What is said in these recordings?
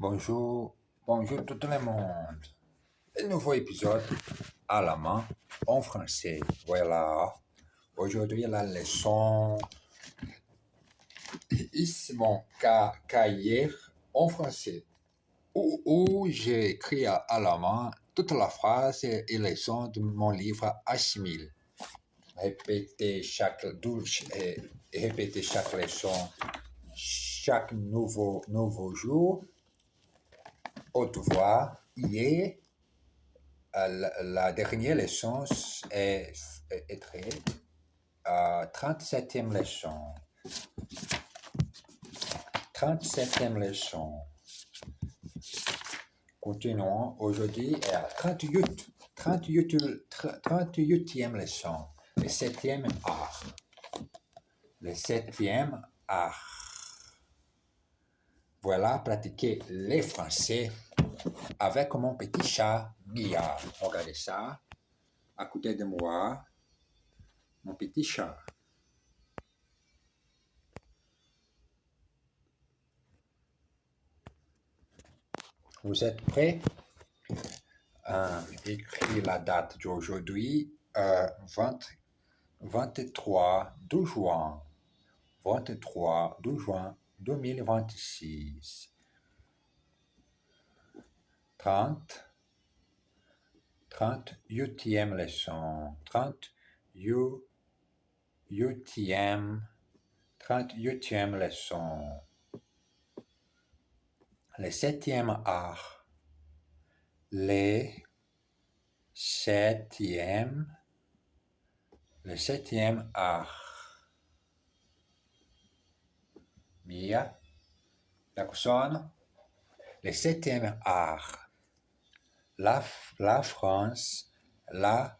Bonjour, bonjour tout le monde. Un nouveau épisode à la main en français. Voilà. Aujourd'hui, la leçon ici mon cahier en français où j'ai écrit à la main toute la phrase et leçon de mon livre Assimile. Répétez chaque douche et répétez chaque leçon chaque nouveau jour. Au devoir, hier, la dernière leçon est très 37e leçon. 37e leçon. Continuons aujourd'hui à 38e leçon. Le 7e art. Le 7e art. Voilà, pratiquer les français avec mon petit chat Mia. Regardez ça. À côté de moi, mon petit chat. Vous êtes prêts? Écrit la date d'aujourd'hui, 23 de juin. 23 de juin 2026. 38e leçon. 38e leçon. Le 7e art. Le 7e art. Mia, Jackson. Le 7e art. La France, la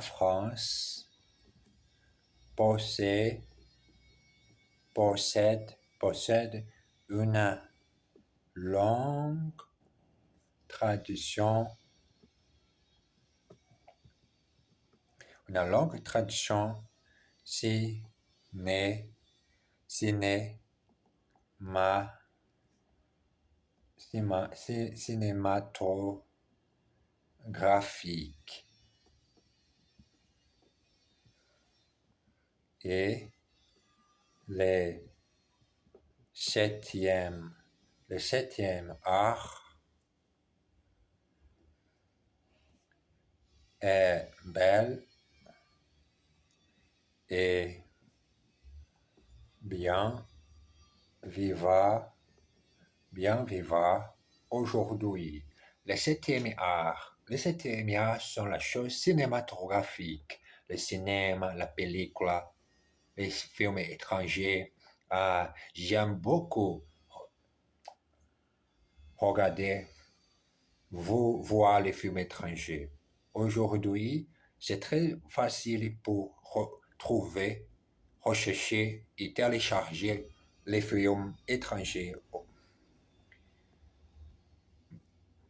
France possède une longue tradition cinématographique et le septième art est belle et bien vivant aujourd'hui. Les septième art sont la chose cinématographique, le cinéma, la pellicule, les films étrangers. J'aime beaucoup regarder, voir les films étrangers. Aujourd'hui, c'est très facile pour trouver, rechercher et télécharger les films étrangers.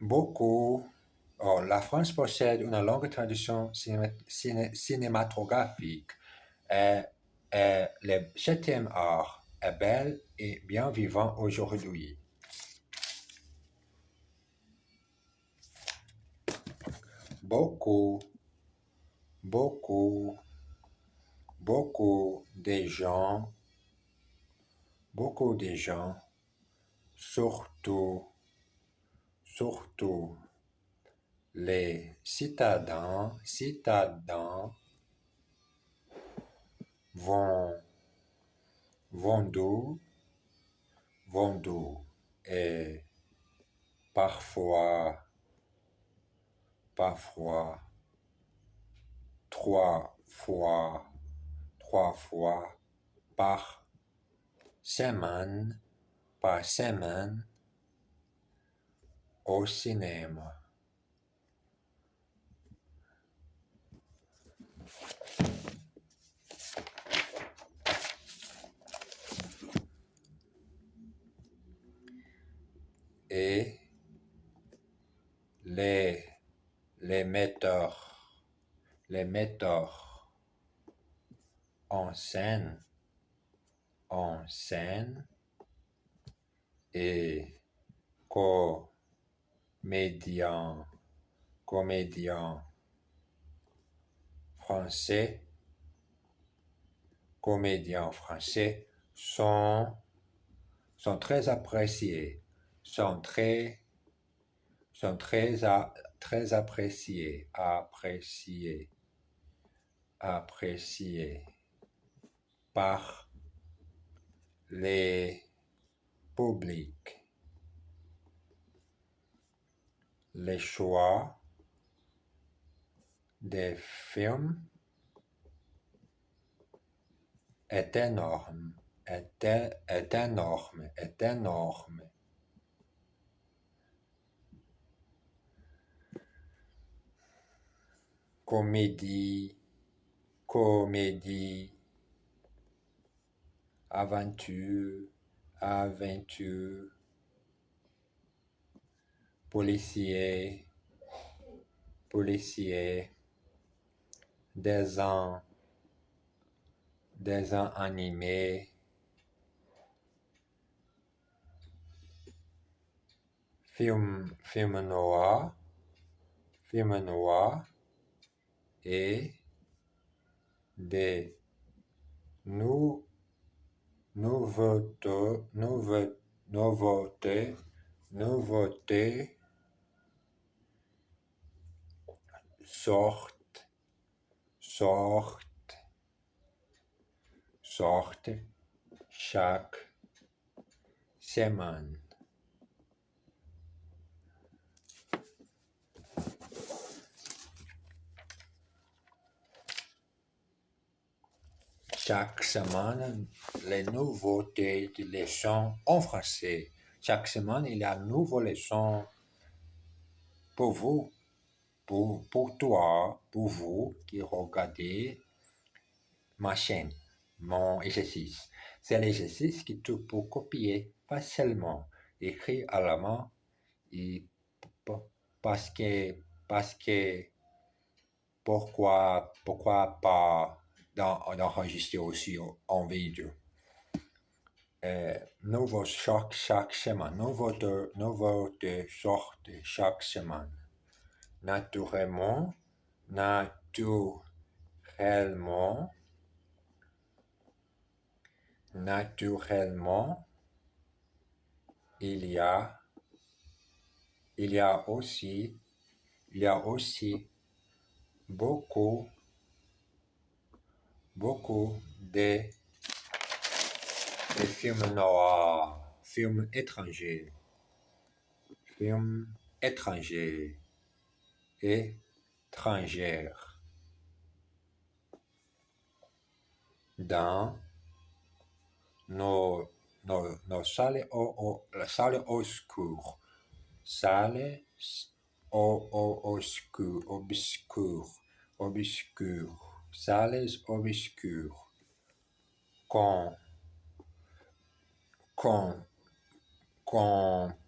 La France possède une longue tradition cinématographique et le septième art est belle et bien vivant aujourd'hui. Beaucoup de gens, surtout les citadins vendus et parfois trois fois par semaine au cinéma. Et les metteurs en scène et comédien, comédien français, comédiens français sont très appréciés, sont très appréciés, appréciés par les publics. Les choix des films est énorme, est énorme, est énorme. Comédie, comédie, aventure, aventure, policier, policier, dessins animés, film noir, et des nouveautés, sortent, chaque semaine. Chaque semaine, les nouveautés de leçons en français. Chaque semaine, il y a une nouvelle leçon pour vous, pour toi, pour vous qui regardez ma chaîne, mon exercice. C'est l'exercice que tu peux copier facilement, écrire à la main, et parce que pourquoi pas d'enregistrer aussi en vidéo. Chaque semaine, nouveauté sortent chaque semaine. Naturellement, il y a aussi beaucoup de films noirs, films étrangers, étrangères dans nos salles obscures, salles obscures, qu'on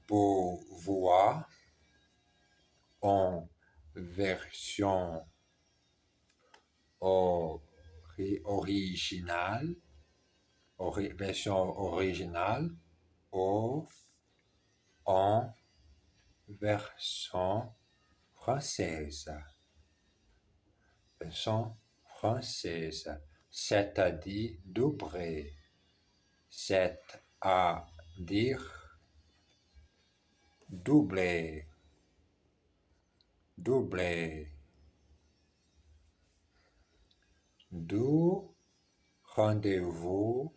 peut voir en version originale, ou en version française. C'est-à-dire doublé, c'est-à-dire doublé. Du rendez-vous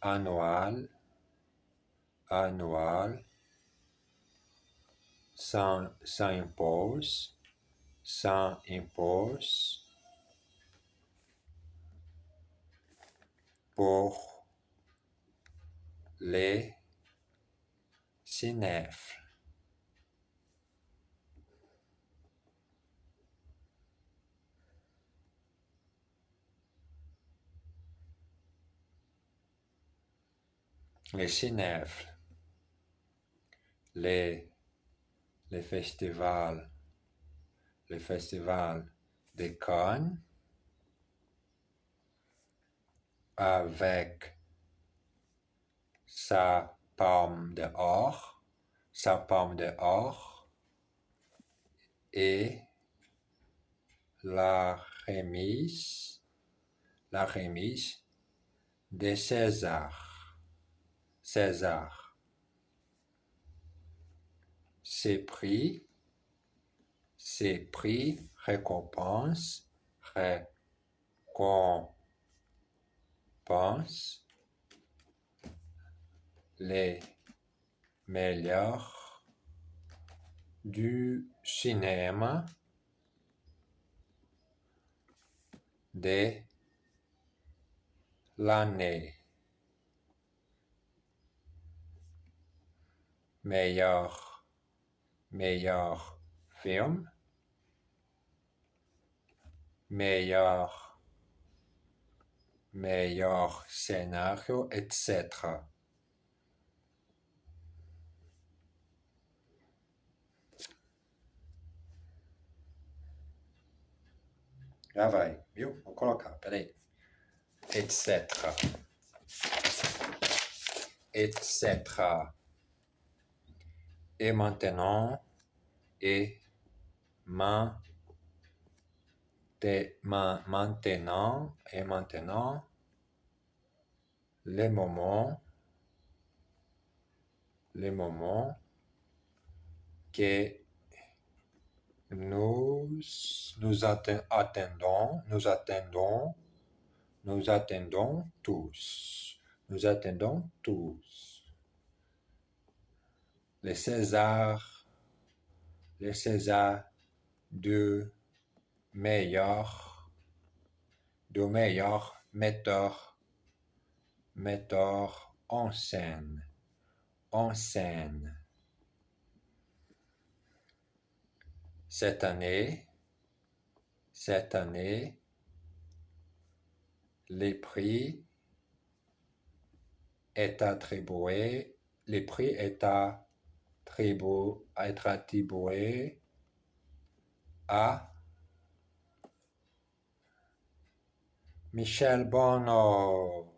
annuel s'impose pour les cinéphiles. Les cinéphiles, les festivals de Cannes, avec sa palme dehors, sa palme dehors, et la remise de César. César. Ses prix, récompense, les meilleurs du cinéma de l'année. Meilleur film, meilleur scénario, etc. Já vai, viu? Vou colocar, peraí. Etc. Etc. Et maintenant, et maintenant, les moments que nous attendons tous. Nous attendons tous. Les Césars de meilleur metteur en scène. Cette année, les prix est attribué à Michel Bono.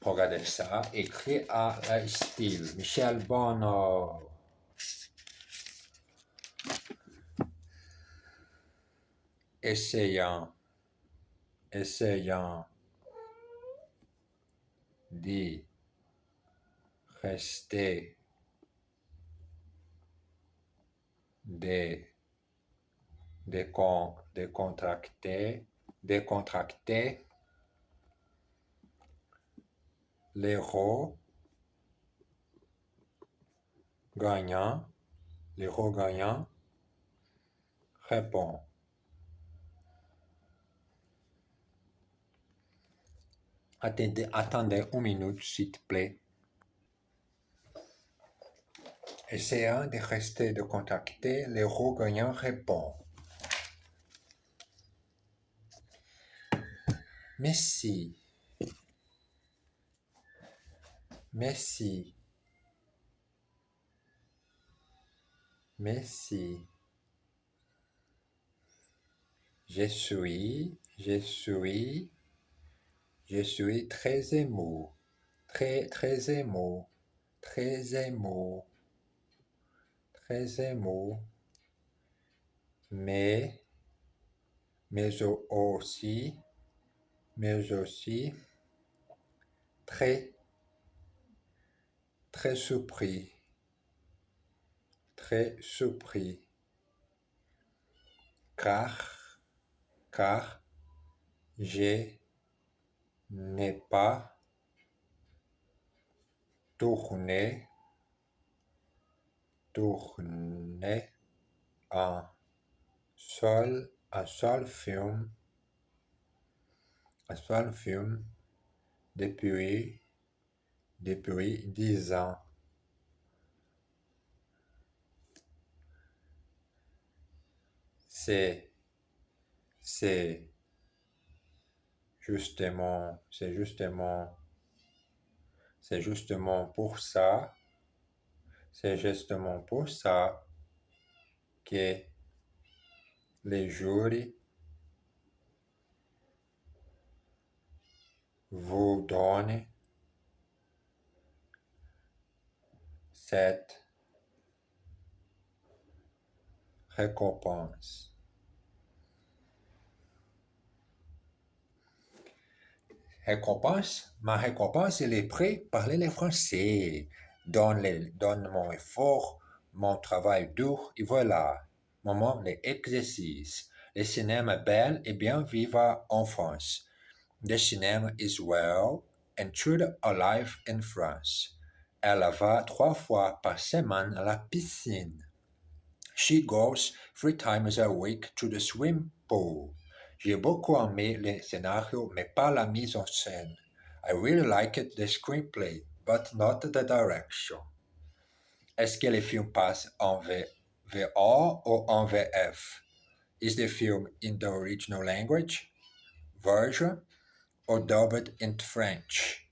Regardez ça, écrit à la style. Michel Bono. Essayant d'y rester décontracté, l'héros gagnant répond. Attendez une minute, s'il te plaît. Essayant de rester décontracté, l'héros gagnant répond. Merci. Je suis très ému. Mais aussi très surpris. Car je n'ai pas tourné un seul film depuis 10 ans. C'est justement pour ça, que les jurys vous donne cette récompense. Récompense, ma récompense, elle est prête par les Français. Donne mon effort, mon travail dur, et voilà. Moment, les exercices. Le cinéma bel et bien vivant en France. The cinema is well and truly alive in France. Elle va 3 fois par semaine à la piscine. She goes 3 times a week to the swim pool. J'ai beaucoup aimé le scénario, mais pas la mise en scène. I really liked the screenplay, but not the direction. Est-ce que le film passe en VO ou en VF? Is the film in the original language, version, or dubbed in French?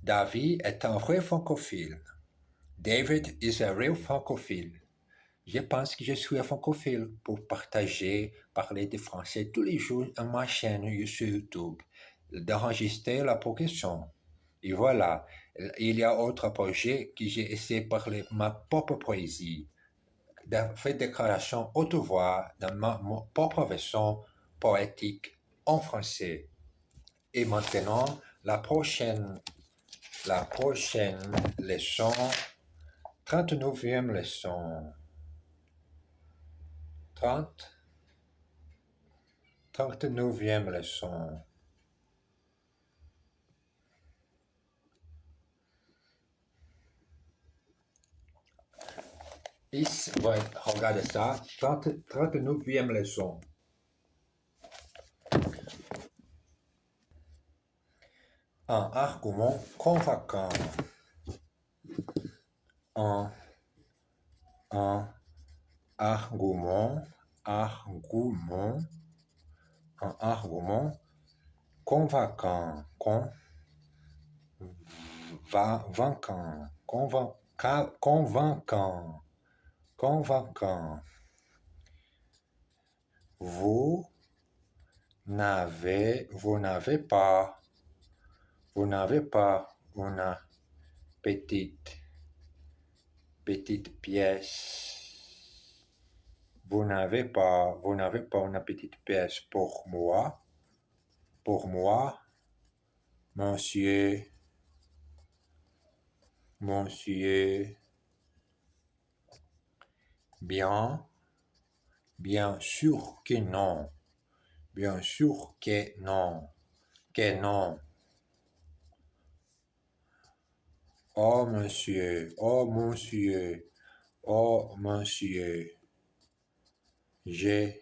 David est un vrai francophile. David is a real francophile. Je pense que je suis un francophile pour parler de français tous les jours à ma chaîne sur YouTube, d'enregistrer la progression. Et voilà, il y a autre projet que j'ai essayé de parler ma propre poésie, de faire des créations haute voix dans ma propre version poétique en français. Et maintenant, la prochaine leçon, 39e leçon. 39e leçon. Ici, ouais, regardez ça, 39e leçon. Un argument convaincant. Un argument, un argument convaincant, convaincant. Vous n'avez pas une petite pièce. Vous n'avez pas une petite pièce pour moi, monsieur, bien sûr que non, que non. Oh monsieur, je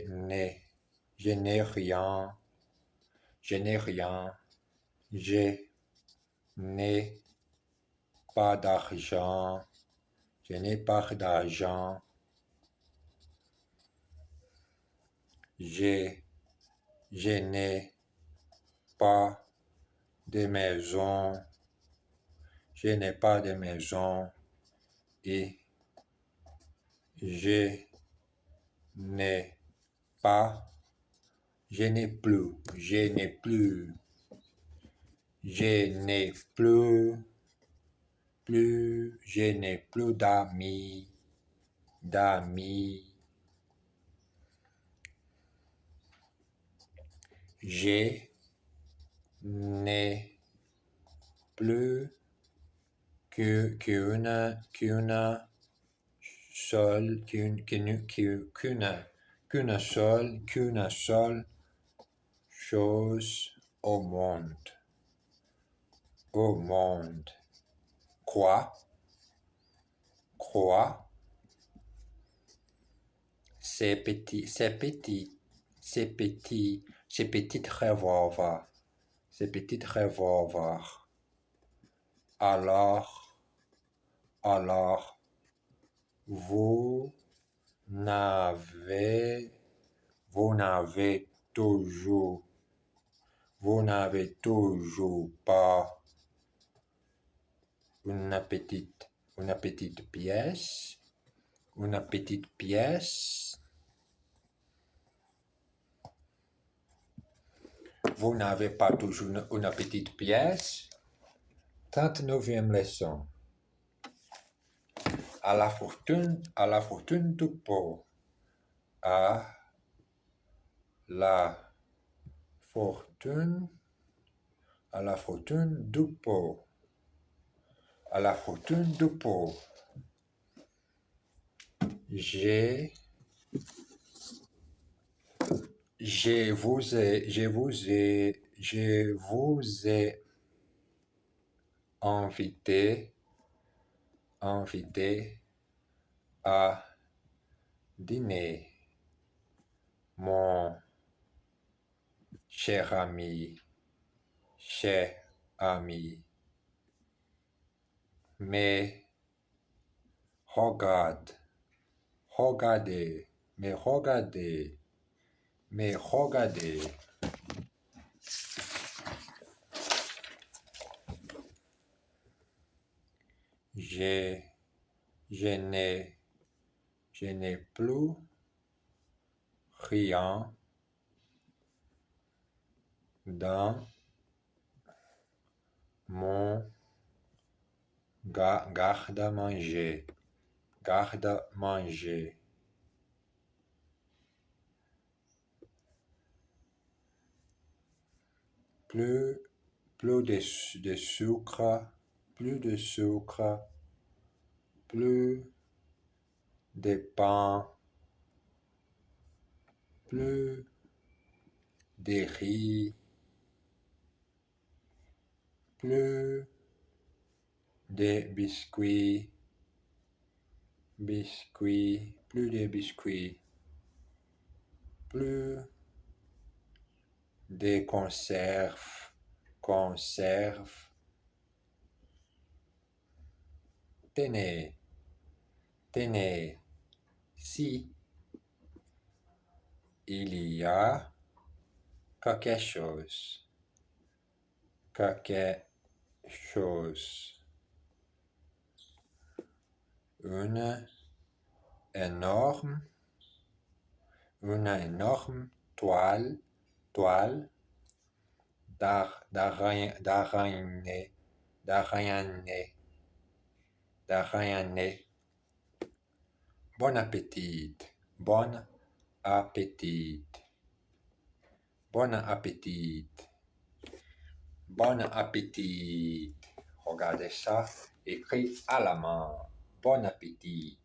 n'ai rien, je n'ai pas d'argent, je n'ai pas d'argent, je n'ai pas de maison, je n'ai pas de maison et je n'ai pas, je n'ai plus, je n'ai plus, je n'ai plus d'amis, je n'ai plus qu'une seule chose au monde. Quoi? Ces petits revolvers. Alors, vous n'avez toujours pas une petite pièce, vous n'avez pas toujours une petite pièce. 39e leçon. À la fortune du pot. À la fortune du pot. À la fortune du pot. Je vous ai invité à dîner, mon cher ami, mais regardez, je, je n'ai plus rien dans mon garde-manger. Plus de sucre, plus de pain, plus de riz, plus de biscuits, plus de biscuits, plus de conserves, tenez, si il y a quelque chose, une énorme toile d'araignée. Bon appétit. Regardez ça, écrit à la main. Bon appétit.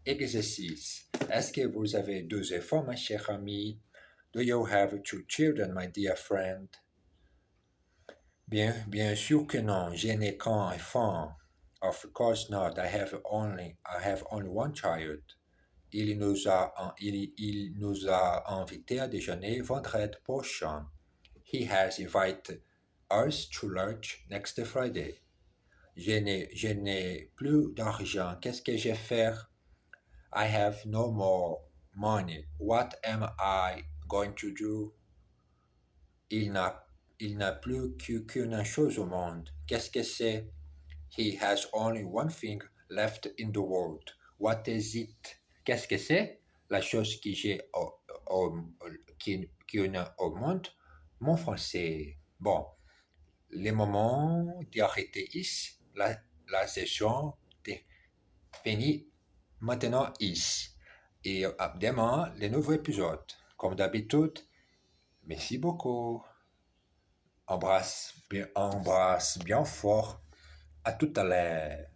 Exercice. Est-ce que vous avez 2 enfants, ma chère amie? Do you have 2 children, my dear friend? Bien sûr que non, je n'ai qu'un enfant. Of course not, I have only one child. Il nous a invités à déjeuner vendredi prochain. He has invited us to lunch next Friday. Je n'ai plus d'argent. Qu'est-ce que je vais faire? I have no more money. What am I going to do? Il n'a plus qu'une chose au monde. Qu'est-ce que c'est? He has only one thing left in the world. What is it? Qu'est-ce que c'est? La chose que j'ai au monde. Mon français. Bon, le moment d'arrêter ici. La session est finie maintenant ici. Et demain, le nouveau épisode. Comme d'habitude, merci beaucoup. Embrasse bien fort. À tout à l'heure.